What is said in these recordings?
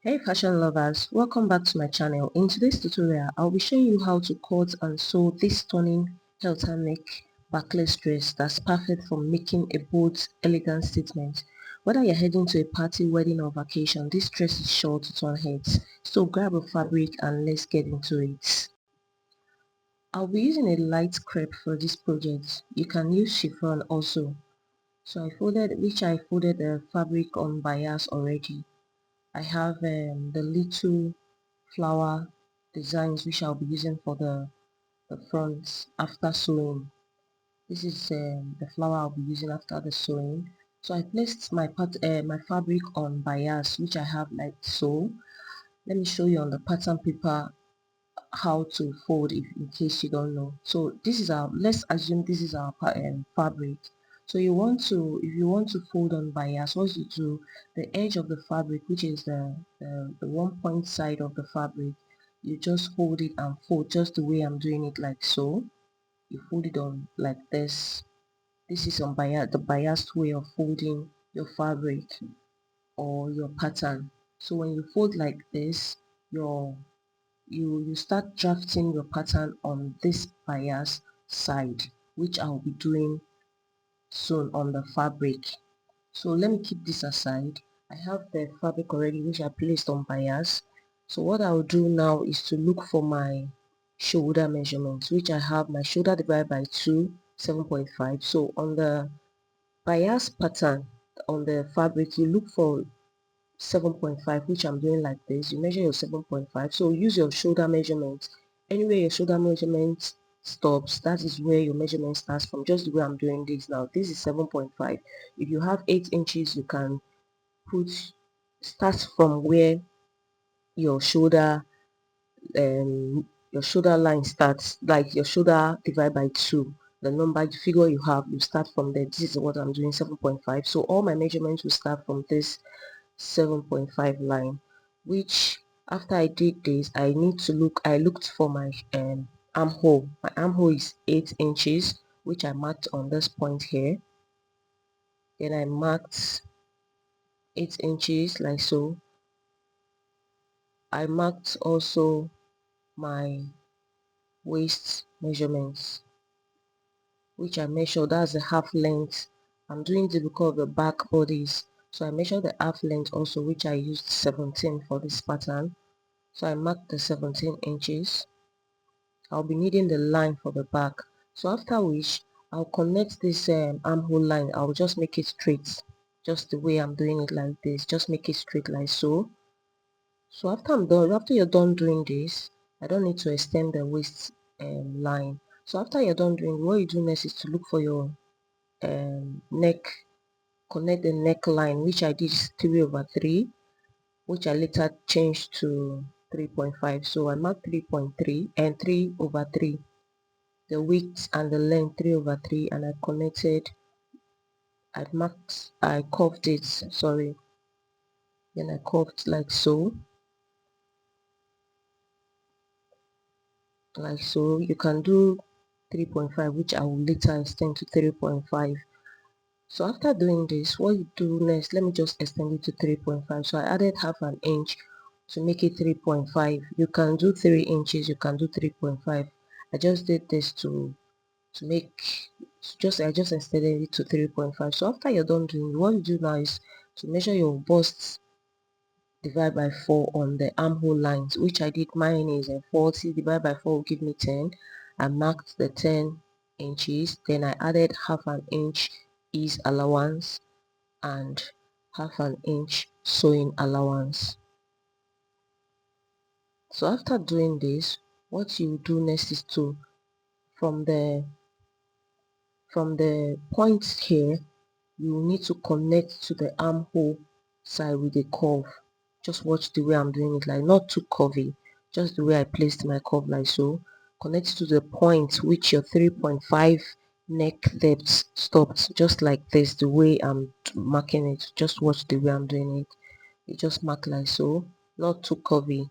Hey fashion lovers, welcome back to my channel. In today's tutorial, I'll be showing you how to cut and sew this stunning halter neck backless dress that's perfect for making a bold, elegant statement. Whether you're heading to a party, wedding or vacation, this dress is sure to turn heads. So grab a fabric and let's get into it. I'll be using a light crepe for this project. You can use chiffon also. So I folded the fabric on bias already. I have the little flower designs which I'll be using for the front after sewing. This is the flower I'll be using after the sewing. So I placed my fabric on bias which I have like so. Let me show you on the pattern paper how to fold if in case you don't know. So this is our, let's assume this is our fabric. So if you want to fold on bias, what you do, the edge of the fabric, which is the one point side of the fabric, you just hold it and fold just the way I'm doing it, like so. You fold it on like this. This is on bias, the biased way of folding your fabric or your pattern. So when you fold like this, your you start drafting your pattern on this bias side, which I'll be doing soon on the fabric. So let me keep this aside. I have the fabric already which I placed on bias. So what I'll do now is to look for my shoulder measurements, which I have my shoulder divided by 2, 7.5. So on the bias pattern on the fabric, you look for 7.5, which I'm doing like this. You measure your 7.5, so use your shoulder measurement. Anywhere your shoulder measurement stops, that is where your measurement starts from, just the way I'm doing this now. This is 7.5. If you have 8 inches, you can put start from where your shoulder line starts, like your shoulder divided by 2, the number, the figure you have, you start from there. This is what I'm doing, 7.5. So all my measurements will start from this 7.5 line, which after I did this, I looked for my armhole. My armhole is 8 inches, which I marked on this point here. Then I marked 8 inches like so. I marked also my waist measurements, which I measured, that's the half length. I'm doing this because of the back bodies, so I measured the half length also, which I used 17 for this pattern. So I marked the 17 inches. I'll be needing the line for the back. So after which I'll connect this armhole line. I'll just make it straight, just the way I'm doing it, like this. Just make it straight like so. So after you're done doing this, I don't need to extend the waist line. So after you're done doing, what you do next is to look for your neck, connect the neckline, which I did 3/3, which I later changed to 3.5. So I marked 3.3 and 3/3, the width and the length 3/3, and I curved it, sorry, then I curved like so. You can do 3.5, which I will later extend to 3.5. So after doing this, what you do next, let me just extend it to 3.5. So I added half an inch to make it 3.5. You can do 3 inches, you can do 3.5. I just did this to make I just extended it to 3.5. So after you're done doing, what you do now is to measure your bust divide by 4 on the armhole lines, which I did. Mine is 40 divided by 4 will give me 10. I marked the 10 inches, then I added half an inch ease allowance and half an inch sewing allowance. So after doing this, what you do next is to from the point here, you need to connect to the armhole side with a curve. Just watch the way I'm doing it, like not too curvy, just the way I placed my curve, like so. Connect to the point which your 3.5 neck depth stopped, just like this, the way I'm marking it. Just watch the way I'm doing it. You just mark like so, not too curvy.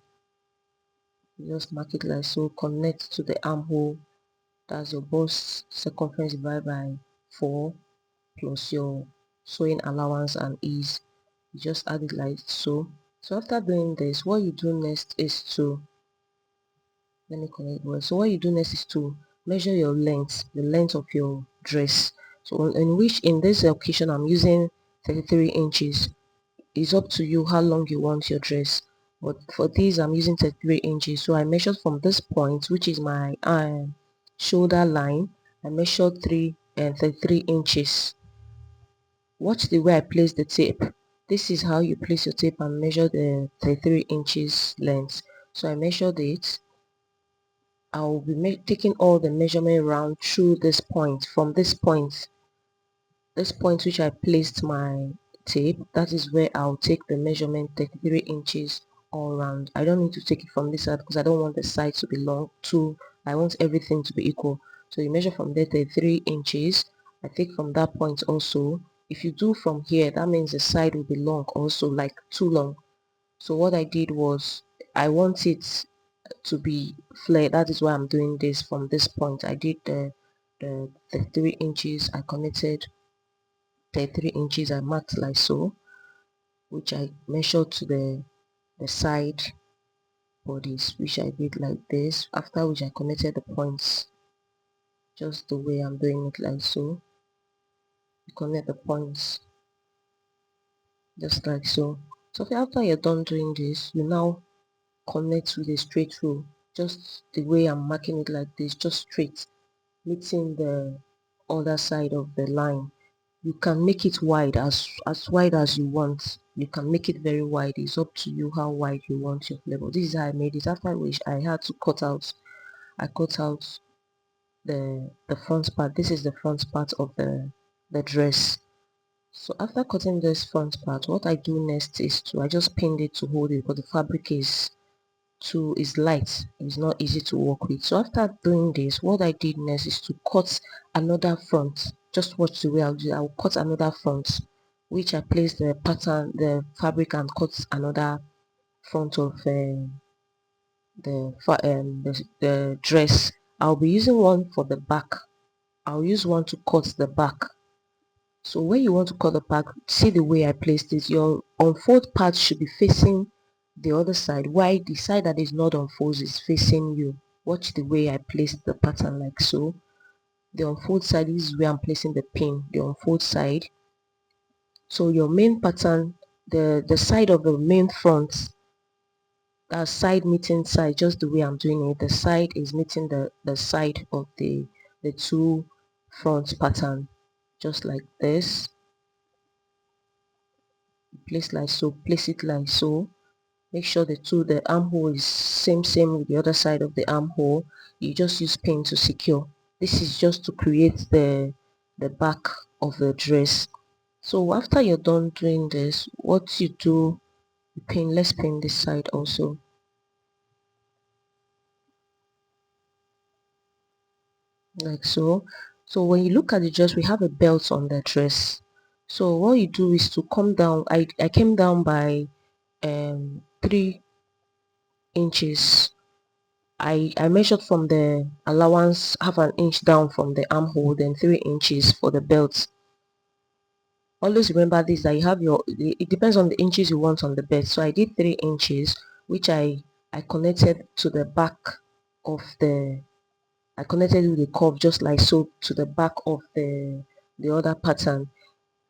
You just mark it like so. Connect to the armhole, that's your bust circumference divided by 4 plus your sewing allowance and ease. You just add it like so. So after doing this, what you do next is to let me connect well. So what you do next is to measure your length, the length of your dress. So in which in this occasion I'm using 33 inches. It's up to you how long you want your dress, but for this I'm using 33 inches. So I measured from this point, which is my shoulder line. I measured 33 inches. Watch the way I place the tape. This is how you place your tape and measure the 33 inches length. So I measured it. I will be taking all the measurement round through this point. From this point which I placed my tape, that is where I'll take the measurement 33 inches all round. I don't need to take it from this side because I don't want the side to be long too. I want everything to be equal. So you measure from there 33 inches. I take from that point also. If you do from here, that means the side will be long also, like too long. So what I did was I want it to be flared. That is why I'm doing this from this point. I did the 3 inches. I connected 33 inches. I marked like so, which I measured to the side bodies, which I did like this, after which I connected the points just the way I'm doing it like so. You connect the points just like so. So after you're done doing this, you now connect with a straight rule, just the way I'm marking it like this, just straight, meeting the other side of the line. You can make it wide, as wide as you want. You can make it very wide. It's up to you how wide you want your label. This is how I made it, after which I had to cut out. I cut out the front part. This is the front part of the dress. So after cutting this front part, what I do next is to I just pinned it to hold it, because the fabric is light. It's not easy to work with. So after doing this, what I did next is to cut another front. Just watch the way I'll do it. I'll cut another front, which I place the pattern, the fabric, and cut another front of the dress. I'll be using one for the back. I'll use one to cut the back. So when you want to cut the back, see the way I placed it. Your unfold part should be facing the other side, while the side that is not unfolded is facing you. Watch the way I placed the pattern like so. The unfold side is where I'm placing the pin, the unfold side. So your main pattern, the side of the main front, that side meeting side, just the way I'm doing it, the side is meeting the side of the two front pattern, just like this. Place like so, place it like so. Make sure the armhole is same with the other side of the armhole. You just use pin to secure. This is just to create the back of the dress. So after you're done doing this, what you do, you pin. Let's pin this side also, like so. So when you look at the dress, we have a belt on the dress. So what you do is to come down. I came down by 3 inches. I measured from the allowance half an inch down from the armhole, then 3 inches for the belt. Always remember this, that you have it depends on the inches you want on the belt. So I did 3 inches, which I connected to the back of I connected with the curve just like so to the back of the other pattern.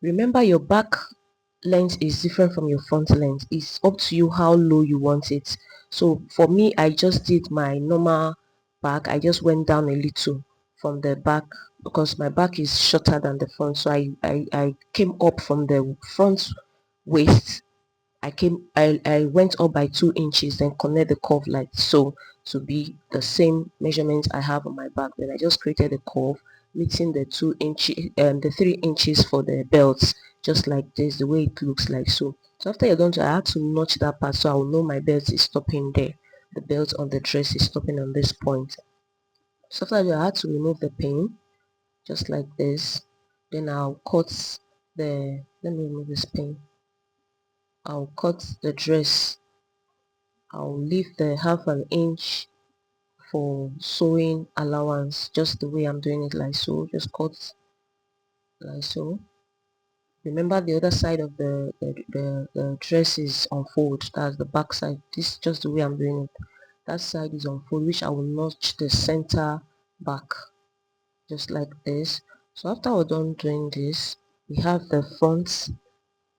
Remember, your back length is different from your front length. It's up to you how low you want it. So for me, I just did my normal back. I just went down a little from the back because my back is shorter than the front. So I came up from the front waist. I went up by 2 inches, then connect the curve like so to be the same measurement I have on my back. Then I just created a curve meeting the 2 inches and the 3 inches for the belts, just like this, the way it looks like so. So after you're done, I had to notch that part so I will know my belt is stopping there. The belt on the dress is stopping on this point. So after that, I had to remove the pin just like this. Then I'll cut let me remove this pin. I'll cut the dress. I'll leave the half an inch for sewing allowance, just the way I'm doing it like so. Just cut like so. Remember, the other side of the dress is unfold. That's the back side. This is just the way I'm doing it. That side is unfold, which I will notch the center back just like this. So after we're done doing this, we have the front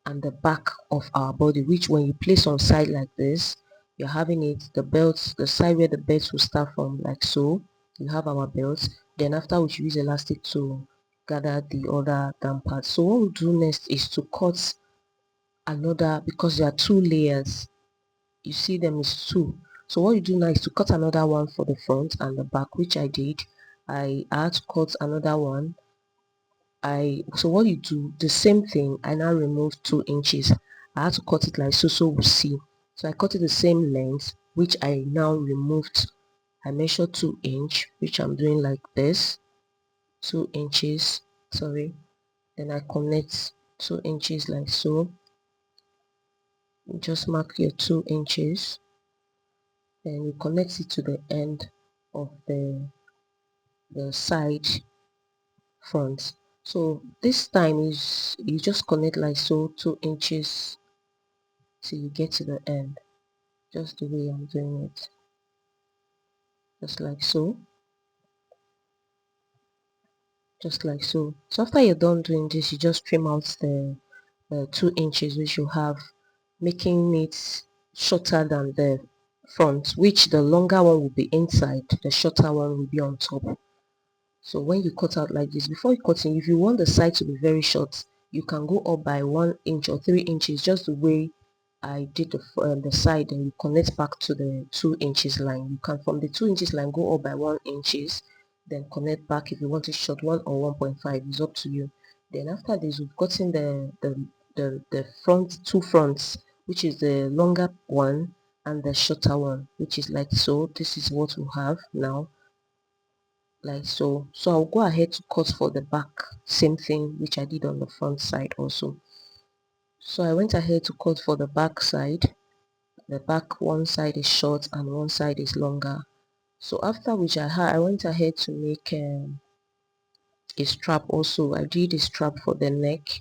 and the back of our body, which when you place on side like this, you're having it, the belts, the side where the belts will start from, like so. You have our belts. Then after, we should use elastic to gather the other down part. So what we'll do next is to cut another, because there are two layers, you see them is two. So what you do now is to cut another one for the front and the back, which I did. I had to cut another one. So what you do, the same thing, I now remove 2 inches. I had to cut it like so, so we'll see. So I cut it the same length, which I now removed. I measure 2 inch, which I'm doing like this, 2 inches, sorry. Then I connect 2 inches like so. You just mark your 2 inches, then you connect it to the end of the side front. So this time is, you just connect like so, 2 inches till you get to the end, just the way I'm doing it, just like so, just like so. So after you're done doing this, you just trim out the 2 inches which you have, making it shorter than the front, which the longer one will be inside, the shorter one will be on top. So when you cut out like this, before you cutting, if you want the side to be very short, you can go up by 1 inch or 3 inches, just the way I did the side, and you connect back to the 2 inches line. You can, from the 2 inches line, go up by 1 inches, then connect back. If you want it short, 1 or 1.5 is up to you. Then after this, we've gotten the front, two fronts, which is the longer one and the shorter one, which is like so. This is what we have now, like so. So I'll go ahead to cut for the back, same thing which I did on the front side also. So I went ahead to cut for the back side. The back, one side is short and one side is longer. So after which I went ahead to make a strap also. I did a strap for the neck,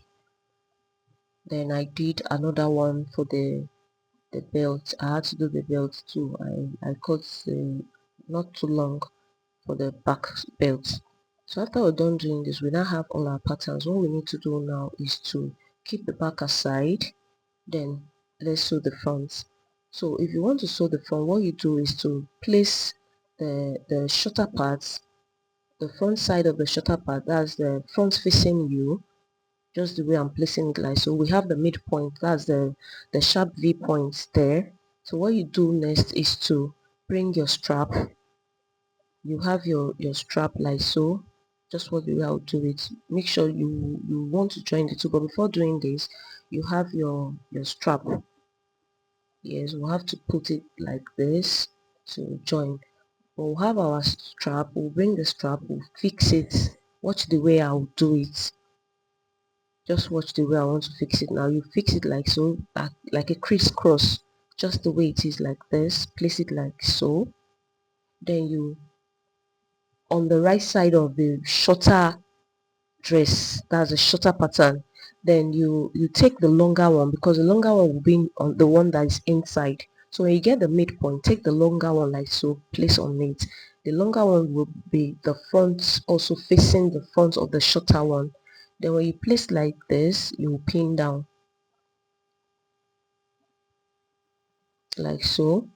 then I did another one for the belt. I had to do the belt too. I cut not too long for the back belt. So after we're done doing this, we now have all our patterns. What we need to do now is to keep the back aside, then let's sew the front. So if you want to sew the front, what you do is to place the shorter parts, the front side of the shorter part, that's the front facing you, just the way I'm placing it. Like so, we have the midpoint, that's the sharp V point there. So what you do next is to bring your strap. You have your strap like so, just what the way I'll do it. Make sure you want to join the two, but before doing this, you have your strap. Yes, we'll have to put it like this to join. We'll have our strap, we'll bring the strap, we'll fix it. Watch the way I'll do it. Just watch the way I want to fix it. Now you fix it like so, like a crisscross, just the way it is, like this. Place it like so. Then you, on the right side of the shorter dress, that's a shorter pattern, then you take the longer one, because the longer one will be on the one that is inside. So when you get the midpoint, take the longer one like so, place on it. The longer one will be the front, also facing the front of the shorter one. Then when you place like this, you will pin down like so.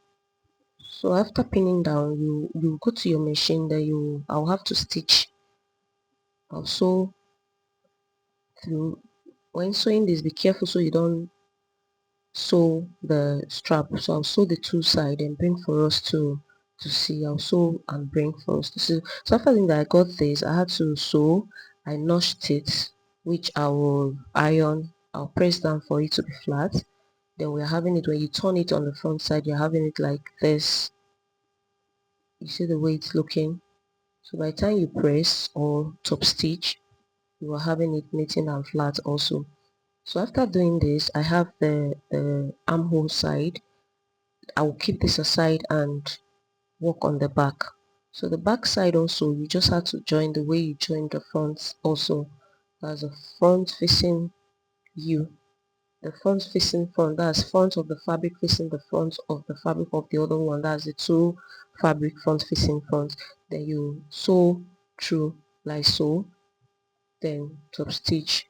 So after pinning down, you go to your machine, then I'll have to stitch. I'll sew through. When sewing this, be careful so you don't sew the strap. So I'll sew the two side and bring for us to see. I'll sew and bring for us to see. So after that I got this, I had to sew. I notched it, which I will iron. I'll press down for it to be flat. Then we're having it, when you turn it on the front side, you're having it like this. You see the way it's looking. So by the time you press or top stitch, you are having it knitting and flat also. So after doing this, I have the armhole side. I will keep this aside and work on the back. So the back side also, you just have to join the way you join the front also. That's the front facing U. The front facing front, that's front of the fabric facing the front of the fabric of the other one, that's the two fabric front facing front. Then you sew through like so, then top stitch.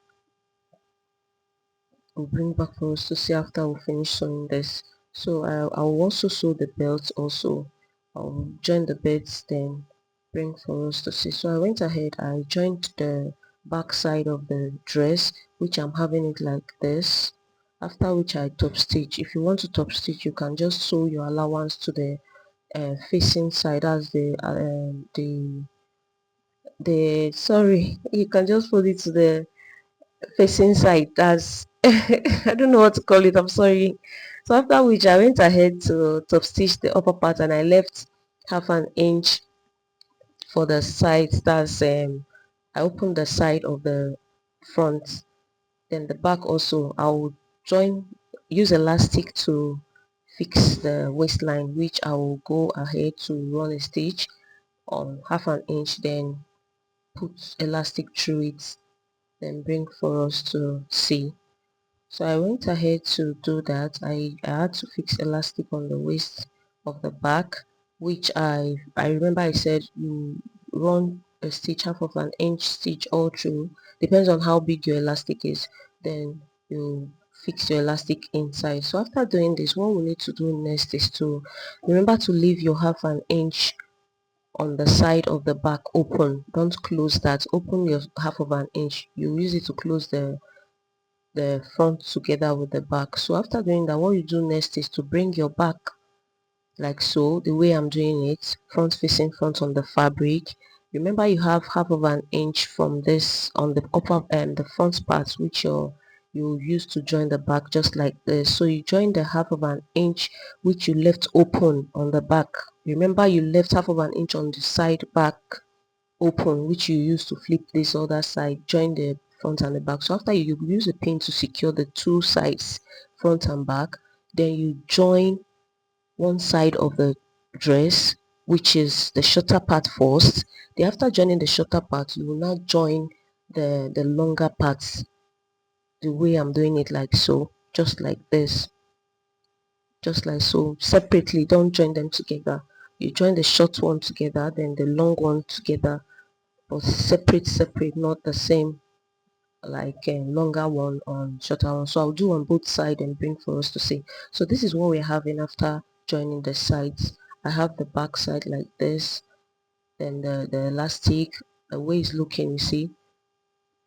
We'll bring back for us to see after we finish sewing this. So I'll also sew the belt also. I'll join the beds, then bring for us to see. So I went ahead, I joined the back side of the dress, which I'm having it like this, after which I top stitch. If you want to top stitch, you can just sew your allowance to the facing side, as the sorry, you can just fold it to the facing side, that's I don't know what to call it, I'm sorry. So after which I went ahead to top stitch the upper part, and I left half an inch for the side, that's I opened the side of the front. Then the back also, I'll join, use elastic to fix the waistline, which I will go ahead to run a stitch on half an inch, then put elastic through it, then bring for us to see. So I went ahead to do that. I had to fix elastic on the waist of the back, which I remember I said you run a stitch, half of an inch stitch all through, depends on how big your elastic is, then you fix your elastic inside. So after doing this, what we need to do next is to remember to leave your half an inch on the side of the back open. Don't close that, open your half of an inch. You use it to close the front together with the back. So after doing that, what you do next is to bring your back like so, the way I'm doing it, front facing front on the fabric. Remember you have half of an inch from this on the upper and the front part, which you use to join the back, just like this. So you join the half of an inch which you left open on the back. Remember you left half of an inch on the side back open, which you use to flip this other side, join the front and the back. So after you use a pin to secure the two sides, front and back, then you join one side of the dress, which is the shorter part first. Then after joining the shorter part, you will now join the longer parts, the way I'm doing it, like so, just like this, just like so, separately. Don't join them together. You join the short one together, then the long one together, but separate, not the same, like a longer one on shorter one. So I'll do on both sides and bring for us to see. So this is what we're having after joining the sides. I have the back side like this, then the elastic, the way it's looking, you see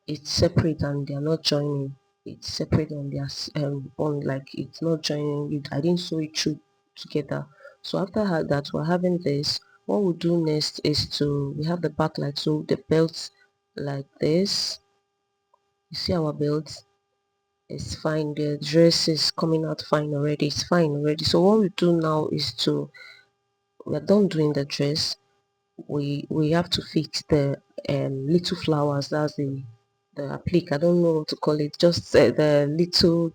it's separate and they're not joining. It's separate and they're on, like it's not joining it. I didn't sew it through together. So after that, we're having this. What we'll do next is to, we have the back like so, the belt like this. You see our belt, it's fine, the dress is coming out fine already, it's fine already. So what we do now is to, we're done doing the dress, we have to fix the little flowers, that's the applique, I don't know what to call it, just the little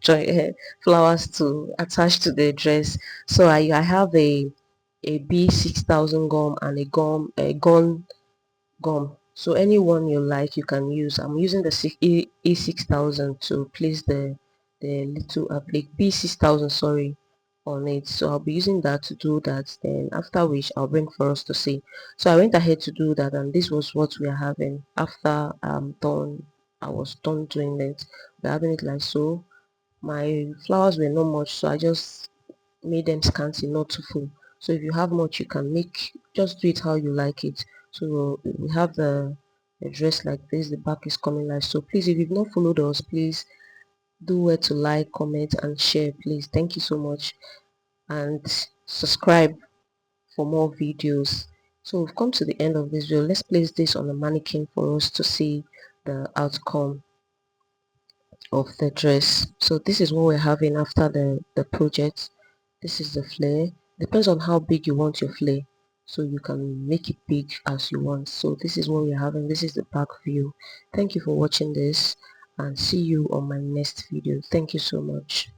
flowers to attach to the dress. So I have a B6000 gum and a gum, so anyone you like you can use. I'm using the E6000 to place the little applique, B6000, sorry, on it. So I'll be using that to do that, then after which I'll bring for us to see. So I went ahead to do that, and this was what we are having after I was done doing it. We're having it like so. My flowers were not much, so I just made them scanty, not too full. So if you have much, you can make, just do it how you like it. So we have the dress like this, the back is coming like so. Please, if you've not followed us, please do where to like, comment and share, please. Thank you so much, and subscribe for more videos. So we've come to the end of this video. Let's place this on the mannequin for us to see the outcome of the dress. So this is what we're having after the project. This is the flare. Depends on how big you want your flare, so you can make it big as you want. So this is what we're having. This is the back view. Thank you for watching this, and see you on my next video. Thank you so much.